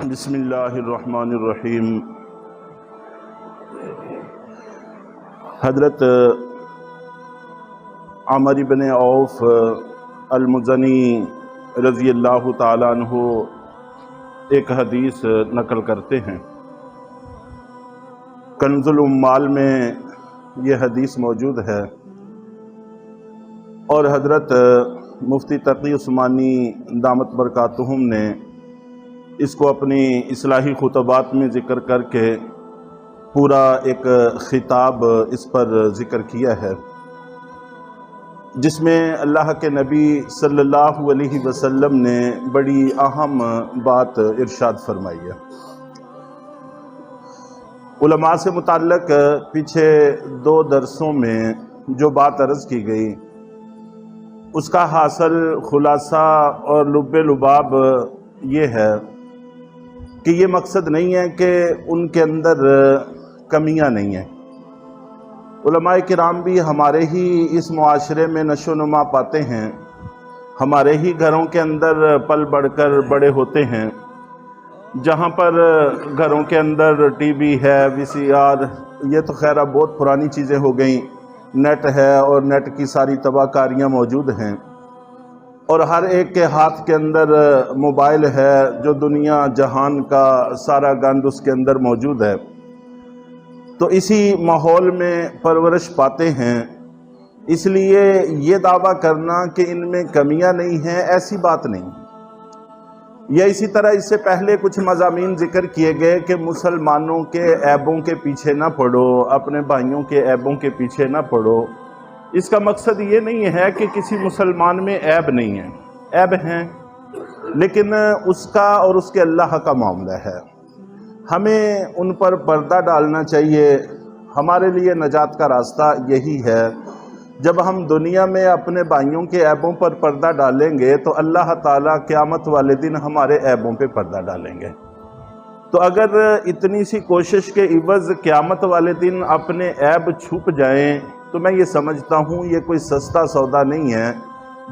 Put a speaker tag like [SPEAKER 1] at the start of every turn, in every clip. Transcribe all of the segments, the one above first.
[SPEAKER 1] بسم اللہ الرحمن الرحیم۔ حضرت عمر بن عوف المزنی رضی اللہ تعالیٰ عنہ ایک حدیث نقل کرتے ہیں۔ کنز العمال میں یہ حدیث موجود ہے، اور حضرت مفتی تقی عثمانی دامت برکاتہم نے اس کو اپنی اصلاحی خطبات میں ذکر کر کے پورا ایک خطاب اس پر ذکر کیا ہے، جس میں اللہ کے نبی صلی اللہ علیہ وسلم نے بڑی اہم بات ارشاد فرمائی ہے۔ علماء سے متعلق پیچھے 2 درسوں میں جو بات عرض کی گئی، اس کا حاصل خلاصہ اور لب لباب یہ ہے کہ یہ مقصد نہیں ہے کہ ان کے اندر کمیاں نہیں ہیں۔ علماء کرام بھی ہمارے ہی اس معاشرے میں نشو و نما پاتے ہیں، ہمارے ہی گھروں کے اندر پل بڑھ کر بڑے ہوتے ہیں، جہاں پر گھروں کے اندر ٹی وی ہے، VCR، یہ تو خیر اب بہت پرانی چیزیں ہو گئیں، نیٹ ہے اور نیٹ کی ساری تباہ کاریاں موجود ہیں، اور ہر ایک کے ہاتھ کے اندر موبائل ہے، جو دنیا جہان کا سارا گند اس کے اندر موجود ہے۔ تو اسی ماحول میں پرورش پاتے ہیں، اس لیے یہ دعویٰ کرنا کہ ان میں کمیاں نہیں ہیں، ایسی بات نہیں۔ یا اسی طرح اس سے پہلے کچھ مضامین ذکر کیے گئے کہ مسلمانوں کے عیبوں کے پیچھے نہ پڑو، اپنے بھائیوں کے عیبوں کے پیچھے نہ پڑو۔ اس کا مقصد یہ نہیں ہے کہ کسی مسلمان میں عیب نہیں ہے، عیب ہیں، لیکن اس کا اور اس کے اللہ کا معاملہ ہے۔ ہمیں ان پر پردہ ڈالنا چاہیے۔ ہمارے لیے نجات کا راستہ یہی ہے۔ جب ہم دنیا میں اپنے بھائیوں کے عیبوں پر پردہ ڈالیں گے تو اللہ تعالیٰ قیامت والے دن ہمارے عیبوں پہ پردہ ڈالیں گے۔ تو اگر اتنی سی کوشش کے عوض قیامت والے دن اپنے عیب چھپ جائیں تو میں یہ سمجھتا ہوں یہ کوئی سستا سودا نہیں ہے،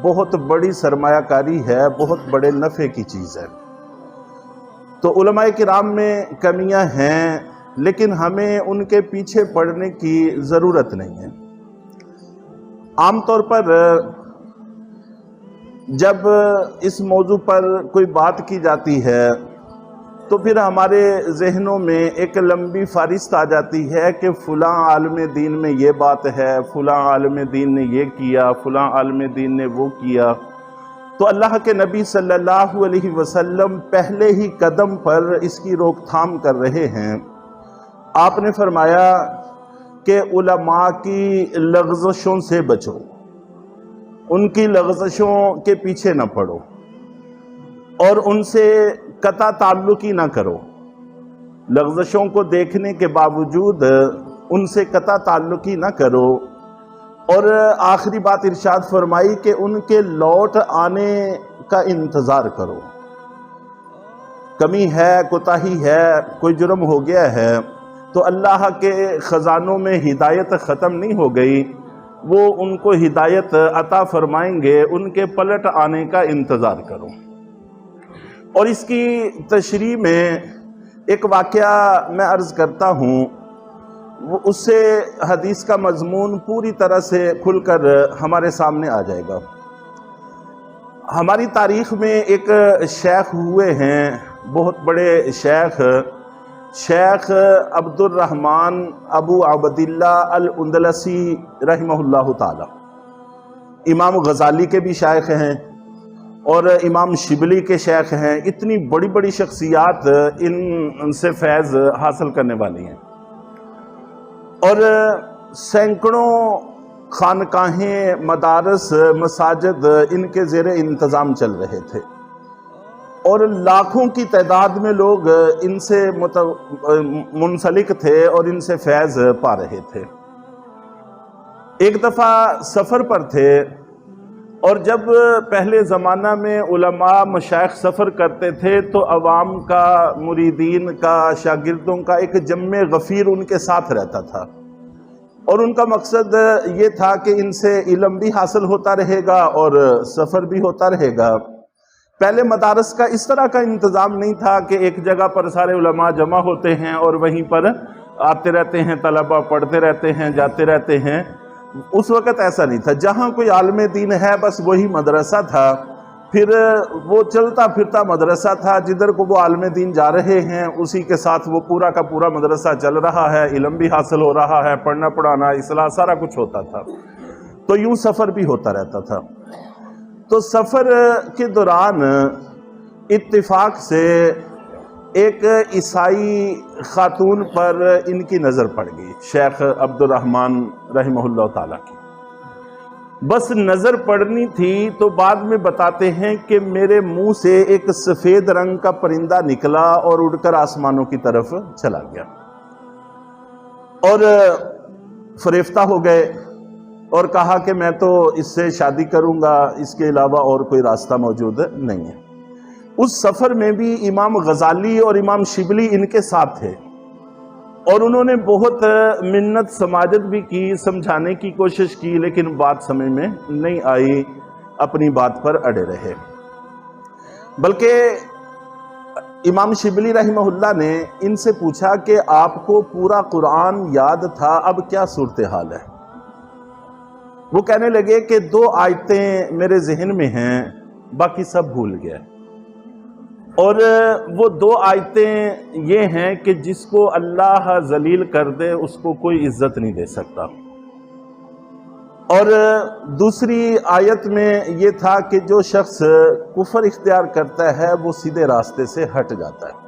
[SPEAKER 1] بہت بڑی سرمایہ کاری ہے، بہت بڑے نفع کی چیز ہے۔ تو علماء کرام میں کمیاں ہیں، لیکن ہمیں ان کے پیچھے پڑنے کی ضرورت نہیں ہے۔ عام طور پر جب اس موضوع پر کوئی بات کی جاتی ہے تو پھر ہمارے ذہنوں میں ایک لمبی فہرست آ جاتی ہے کہ فلاں عالم دین میں یہ بات ہے، فلاں عالم دین نے یہ کیا، فلاں عالم دین نے وہ کیا۔ تو اللہ کے نبی صلی اللہ علیہ وسلم پہلے ہی قدم پر اس کی روک تھام کر رہے ہیں۔ آپ نے فرمایا کہ علماء کی لغزشوں سے بچو، ان کی لغزشوں کے پیچھے نہ پڑو، اور ان سے قطع تعلق ہی نہ کرو۔ لغزشوں کو دیکھنے کے باوجود ان سے قطع تعلق ہی نہ کرو، اور آخری بات ارشاد فرمائی کہ ان کے لوٹ آنے کا انتظار کرو۔ کمی ہے، کوتاہی ہے، کوئی جرم ہو گیا ہے تو اللہ کے خزانوں میں ہدایت ختم نہیں ہو گئی، وہ ان کو ہدایت عطا فرمائیں گے، ان کے پلٹ آنے کا انتظار کرو۔ اور اس کی تشریح میں ایک واقعہ میں عرض کرتا ہوں، اس سے حدیث کا مضمون پوری طرح سے کھل کر ہمارے سامنے آ جائے گا۔ ہماری تاریخ میں ایک شیخ ہوئے ہیں، بہت بڑے شیخ، شیخ عبد الرحمن ابو عبداللہ الاندلسی رحمہ اللہ تعالی۔ امام غزالی کے بھی شیخ ہیں اور امام شبلی کے شیخ ہیں۔ اتنی بڑی بڑی شخصیات ان سے فیض حاصل کرنے والی ہیں، اور سینکڑوں خانقاہیں، مدارس، مساجد ان کے زیر انتظام چل رہے تھے، اور لاکھوں کی تعداد میں لوگ ان سے منسلک تھے اور ان سے فیض پا رہے تھے۔ ایک دفعہ سفر پر تھے، اور جب پہلے زمانہ میں علماء مشائخ سفر کرتے تھے تو عوام کا، مریدین کا، شاگردوں کا ایک جمع غفیر ان کے ساتھ رہتا تھا، اور ان کا مقصد یہ تھا کہ ان سے علم بھی حاصل ہوتا رہے گا اور سفر بھی ہوتا رہے گا۔ پہلے مدارس کا اس طرح کا انتظام نہیں تھا کہ ایک جگہ پر سارے علماء جمع ہوتے ہیں اور وہیں پر آتے رہتے ہیں طلبہ، پڑھتے رہتے ہیں، جاتے رہتے ہیں۔ اس وقت ایسا نہیں تھا، جہاں کوئی عالم دین ہے بس وہی مدرسہ تھا، پھر وہ چلتا پھرتا مدرسہ تھا، جدھر کو وہ عالم دین جا رہے ہیں اسی کے ساتھ وہ پورا کا پورا مدرسہ چل رہا ہے، علم بھی حاصل ہو رہا ہے، پڑھنا پڑھانا، اصلاح سارا کچھ ہوتا تھا۔ تو یوں سفر بھی ہوتا رہتا تھا۔ تو سفر کے دوران اتفاق سے ایک عیسائی خاتون پر ان کی نظر پڑ گئی، شیخ عبد الرحمن رحمہ اللہ تعالیٰ کی۔ بس نظر پڑنی تھی تو بعد میں بتاتے ہیں کہ میرے منہ سے ایک سفید رنگ کا پرندہ نکلا اور اڑ کر آسمانوں کی طرف چلا گیا، اور فریفتہ ہو گئے اور کہا کہ میں تو اس سے شادی کروں گا، اس کے علاوہ اور کوئی راستہ موجود نہیں ہے۔ اس سفر میں بھی امام غزالی اور امام شبلی ان کے ساتھ تھے، اور انہوں نے بہت منت سماجت بھی کی، سمجھانے کی کوشش کی، لیکن بات سمجھ میں نہیں آئی، اپنی بات پر اڑے رہے۔ بلکہ امام شبلی رحمہ اللہ نے ان سے پوچھا کہ آپ کو پورا قرآن یاد تھا، اب کیا صورتحال ہے؟ وہ کہنے لگے کہ 2 آیتیں میرے ذہن میں ہیں، باقی سب بھول گئے، اور وہ 2 آیتیں یہ ہیں کہ جس کو اللہ ذلیل کر دے اس کو کوئی عزت نہیں دے سکتا، اور دوسری آیت میں یہ تھا کہ جو شخص کفر اختیار کرتا ہے وہ سیدھے راستے سے ہٹ جاتا ہے۔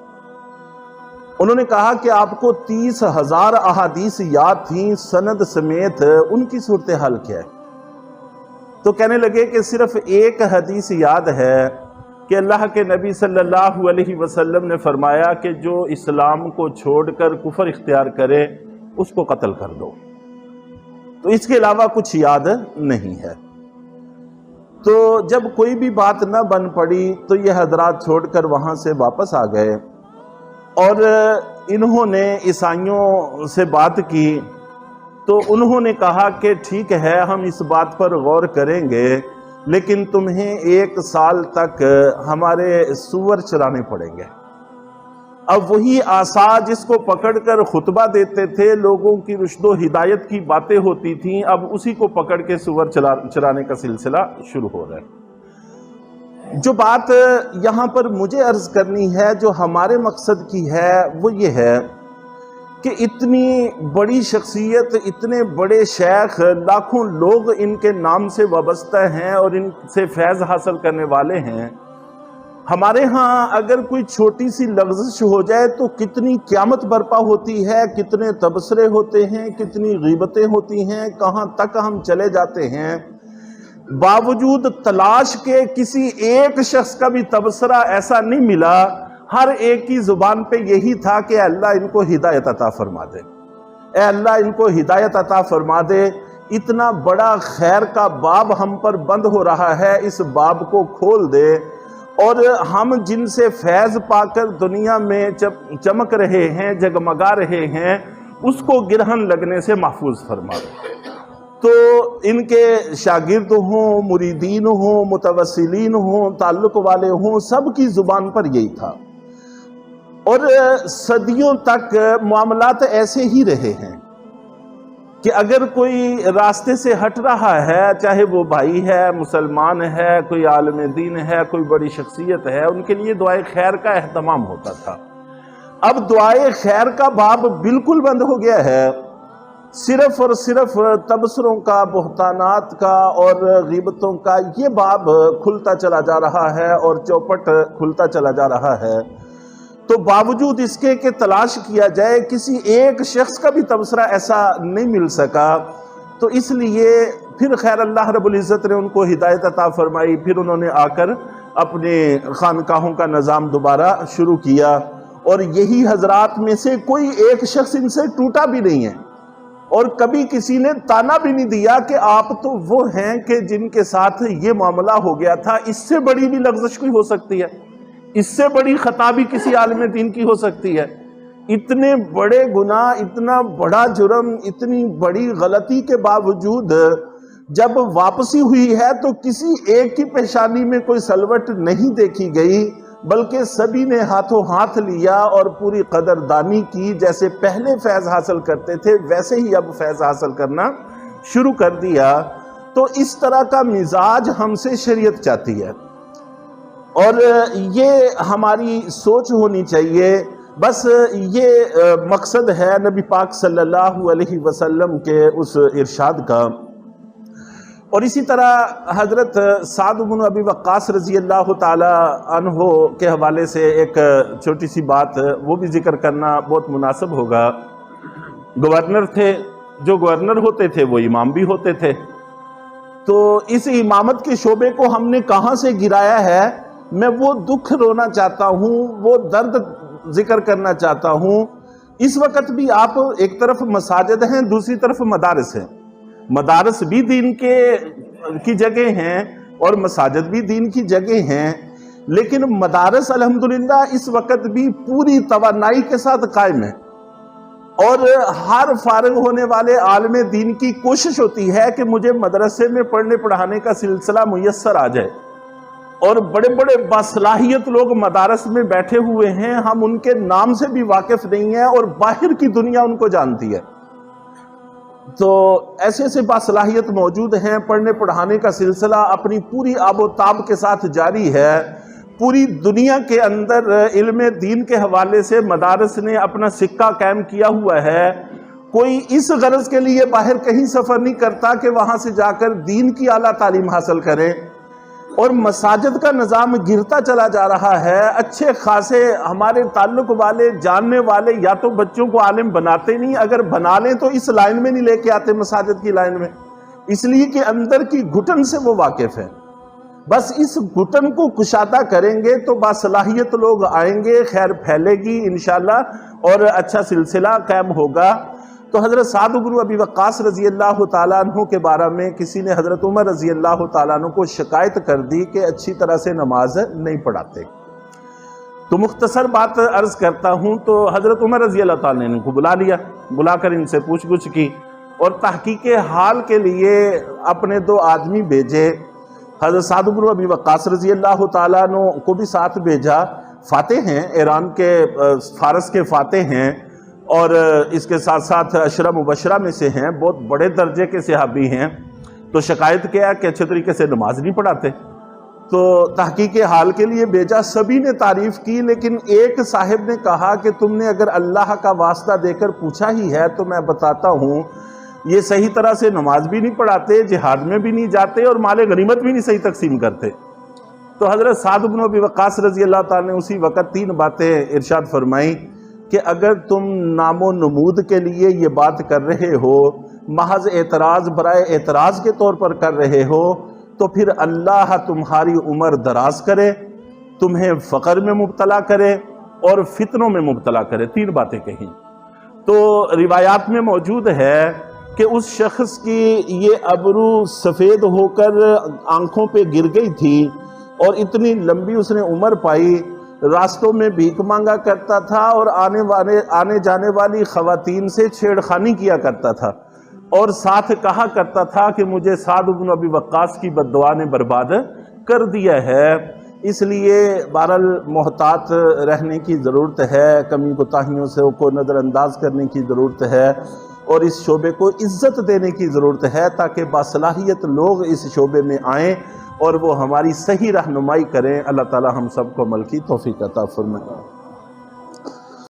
[SPEAKER 1] انہوں نے کہا کہ آپ کو 30,000 احادیث یاد تھیں سند سمیت، ان کی صورتحال کیا ہے؟ تو کہنے لگے کہ صرف ایک حدیث یاد ہے کہ اللہ کے نبی صلی اللہ علیہ وسلم نے فرمایا کہ جو اسلام کو چھوڑ کر کفر اختیار کرے اس کو قتل کر دو، تو اس کے علاوہ کچھ یاد نہیں ہے۔ تو جب کوئی بھی بات نہ بن پڑی تو یہ حضرات چھوڑ کر وہاں سے واپس آ گئے، اور انہوں نے عیسائیوں سے بات کی تو انہوں نے کہا کہ ٹھیک ہے ہم اس بات پر غور کریں گے، لیکن تمہیں 1 سال تک ہمارے سور چرانے پڑیں گے۔ اب وہی عصا جس کو پکڑ کر خطبہ دیتے تھے، لوگوں کی رشد و ہدایت کی باتیں ہوتی تھیں، اب اسی کو پکڑ کے سور چرانے کا سلسلہ شروع ہو رہا ہے۔ جو بات یہاں پر مجھے عرض کرنی ہے، جو ہمارے مقصد کی ہے، وہ یہ ہے کہ اتنی بڑی شخصیت، اتنے بڑے شیخ، لاکھوں لوگ ان کے نام سے وابستہ ہیں اور ان سے فیض حاصل کرنے والے ہیں۔ ہمارے ہاں اگر کوئی چھوٹی سی لغزش ہو جائے تو کتنی قیامت برپا ہوتی ہے، کتنے تبصرے ہوتے ہیں، کتنی غیبتیں ہوتی ہیں، کہاں تک ہم چلے جاتے ہیں۔ باوجود تلاش کے کسی ایک شخص کا بھی تبصرہ ایسا نہیں ملا، ہر ایک کی زبان پہ یہی تھا کہ اے اللہ ان کو ہدایت عطا فرما دے، اے اللہ ان کو ہدایت عطا فرما دے، اتنا بڑا خیر کا باب ہم پر بند ہو رہا ہے، اس باب کو کھول دے، اور ہم جن سے فیض پا کر دنیا میں چمک رہے ہیں، جگمگا رہے ہیں، اس کو گرہن لگنے سے محفوظ فرما دے۔ تو ان کے شاگرد ہوں، مریدین ہوں، متوسلین ہوں، تعلق والے ہوں، سب کی زبان پر یہی تھا، اور صدیوں تک معاملات ایسے ہی رہے ہیں کہ اگر کوئی راستے سے ہٹ رہا ہے، چاہے وہ بھائی ہے، مسلمان ہے، کوئی عالم دین ہے، کوئی بڑی شخصیت ہے، ان کے لیے دعائے خیر کا اہتمام ہوتا تھا۔ اب دعائے خیر کا باب بالکل بند ہو گیا ہے، صرف اور صرف تبصروں کا، بہتانات کا اور غیبتوں کا یہ باب کھلتا چلا جا رہا ہے اور چوپٹ کھلتا چلا جا رہا ہے۔ تو باوجود اس کے کہ تلاش کیا جائے کسی ایک شخص کا بھی تبصرہ ایسا نہیں مل سکا، تو اس لیے پھر خیر اللہ رب العزت نے ان کو ہدایت عطا فرمائی، پھر انہوں نے آ کر اپنے خانقاہوں کا نظام دوبارہ شروع کیا، اور یہی حضرات میں سے کوئی ایک شخص ان سے ٹوٹا بھی نہیں ہے، اور کبھی کسی نے تانا بھی نہیں دیا کہ آپ تو وہ ہیں کہ جن کے ساتھ یہ معاملہ ہو گیا تھا، اس سے بڑی بھی لغزش کوئی ہو سکتی ہے، اس سے بڑی خطا بھی کسی عالم دین کی ہو سکتی ہے۔ اتنے بڑے گناہ، اتنا بڑا جرم، اتنی بڑی غلطی کے باوجود جب واپسی ہوئی ہے تو کسی ایک کی پیشانی میں کوئی سلوٹ نہیں دیکھی گئی، بلکہ سبھی نے ہاتھوں ہاتھ لیا اور پوری قدردانی کی، جیسے پہلے فیض حاصل کرتے تھے ویسے ہی اب فیض حاصل کرنا شروع کر دیا۔ تو اس طرح کا مزاج ہم سے شریعت چاہتی ہے، اور یہ ہماری سوچ ہونی چاہیے۔ بس یہ مقصد ہے نبی پاک صلی اللہ علیہ وسلم کے اس ارشاد کا۔ اور اسی طرح حضرت سعد بن ابی وقاص رضی اللہ تعالی عنہ کے حوالے سے ایک چھوٹی سی بات وہ بھی ذکر کرنا بہت مناسب ہوگا۔ گورنر تھے، جو گورنر ہوتے تھے وہ امام بھی ہوتے تھے، تو اس امامت کے شعبے کو ہم نے کہاں سے گرایا ہے، میں وہ دکھ رونا چاہتا ہوں، وہ درد ذکر کرنا چاہتا ہوں۔ اس وقت بھی آپ ایک طرف مساجد ہیں، دوسری طرف مدارس ہیں۔ مدارس بھی دین کی جگہ ہیں اور مساجد بھی دین کی جگہ ہیں، لیکن مدارس الحمدللہ اس وقت بھی پوری توانائی کے ساتھ قائم ہے، اور ہر فارغ ہونے والے عالم دین کی کوشش ہوتی ہے کہ مجھے مدرسے میں پڑھنے پڑھانے کا سلسلہ میسر آ جائے، اور بڑے بڑے باصلاحیت لوگ مدارس میں بیٹھے ہوئے ہیں، ہم ان کے نام سے بھی واقف نہیں ہیں اور باہر کی دنیا ان کو جانتی ہے۔ تو ایسے ایسے باصلاحیت موجود ہیں، پڑھنے پڑھانے کا سلسلہ اپنی پوری آب و تاب کے ساتھ جاری ہے۔ پوری دنیا کے اندر علم دین کے حوالے سے مدارس نے اپنا سکہ قائم کیا ہوا ہے۔ کوئی اس غرض کے لیے باہر کہیں سفر نہیں کرتا کہ وہاں سے جا کر دین کی اعلیٰ تعلیم حاصل کریں، اور مساجد کا نظام گرتا چلا جا رہا ہے۔ اچھے خاصے ہمارے تعلق والے جاننے والے یا تو بچوں کو عالم بناتے نہیں، اگر بنا لیں تو اس لائن میں نہیں لے کے آتے، مساجد کی لائن میں، اس لیے کہ اندر کی گھٹن سے وہ واقف ہے۔ بس اس گھٹن کو کشادہ کریں گے تو باصلاحیت لوگ آئیں گے، خیر پھیلے گی انشاءاللہ اور اچھا سلسلہ قائم ہوگا۔ تو حضرت سعد بن ابی وقاص رضی اللہ تعالیٰ عنہ کے بارے میں کسی نے حضرت عمر رضی اللہ تعالیٰ عنہ کو شکایت کر دی کہ اچھی طرح سے نماز نہیں پڑھاتے۔ تو مختصر بات عرض کرتا ہوں، تو حضرت عمر رضی اللہ تعالیٰ عنہ کو بلا لیا، بلا کر ان سے پوچھ گچھ کی، اور تحقیق حال کے لیے اپنے 2 آدمی بھیجے۔ حضرت سعد بن ابی وقاص رضی اللہ تعالیٰ عنہ کو بھی ساتھ بھیجا، فاتح ہیں، ایران کے فارس کے فاتح ہیں، اور اس کے ساتھ ساتھ عشرہ مبشرہ میں سے ہیں، بہت بڑے درجے کے صحابی ہیں۔ تو شکایت کیا کہ اچھے طریقے سے نماز نہیں پڑھاتے، تو تحقیق حال کے لیے بھیجا۔ سبھی نے تعریف کی، لیکن ایک صاحب نے کہا کہ تم نے اگر اللہ کا واسطہ دے کر پوچھا ہی ہے تو میں بتاتا ہوں، یہ صحیح طرح سے نماز بھی نہیں پڑھاتے، جہاد میں بھی نہیں جاتے، اور مال غنیمت بھی نہیں صحیح تقسیم کرتے۔ تو حضرت سعد بن ابی وقاص رضی اللہ تعالیٰ نے اسی وقت 3 باتیں ارشاد فرمائیں کہ اگر تم نام و نمود کے لیے یہ بات کر رہے ہو، محض اعتراض برائے اعتراض کے طور پر کر رہے ہو، تو پھر اللہ تمہاری عمر دراز کرے، تمہیں فقر میں مبتلا کرے اور فتنوں میں مبتلا کرے۔ 3 باتیں کہیں۔ تو روایات میں موجود ہے کہ اس شخص کی یہ ابرو سفید ہو کر آنکھوں پہ گر گئی تھی، اور اتنی لمبی اس نے عمر پائی، راستوں میں بھیک مانگا کرتا تھا، اور آنے جانے والی خواتین سے چھیڑخانی کیا کرتا تھا، اور ساتھ کہا کرتا تھا کہ مجھے سعد بن ابی وقاص کی بددعا نے برباد کر دیا ہے۔ اس لیے بہرحال محتاط رہنے کی ضرورت ہے، کمی کوتاہیوں سے کو نظر انداز کرنے کی ضرورت ہے، اور اس شعبے کو عزت دینے کی ضرورت ہے، تاکہ باصلاحیت لوگ اس شعبے میں آئیں اور وہ ہماری صحیح رہنمائی کریں۔ اللہ تعالی ہم سب کو عمل کی توفیق عطا فرمائے۔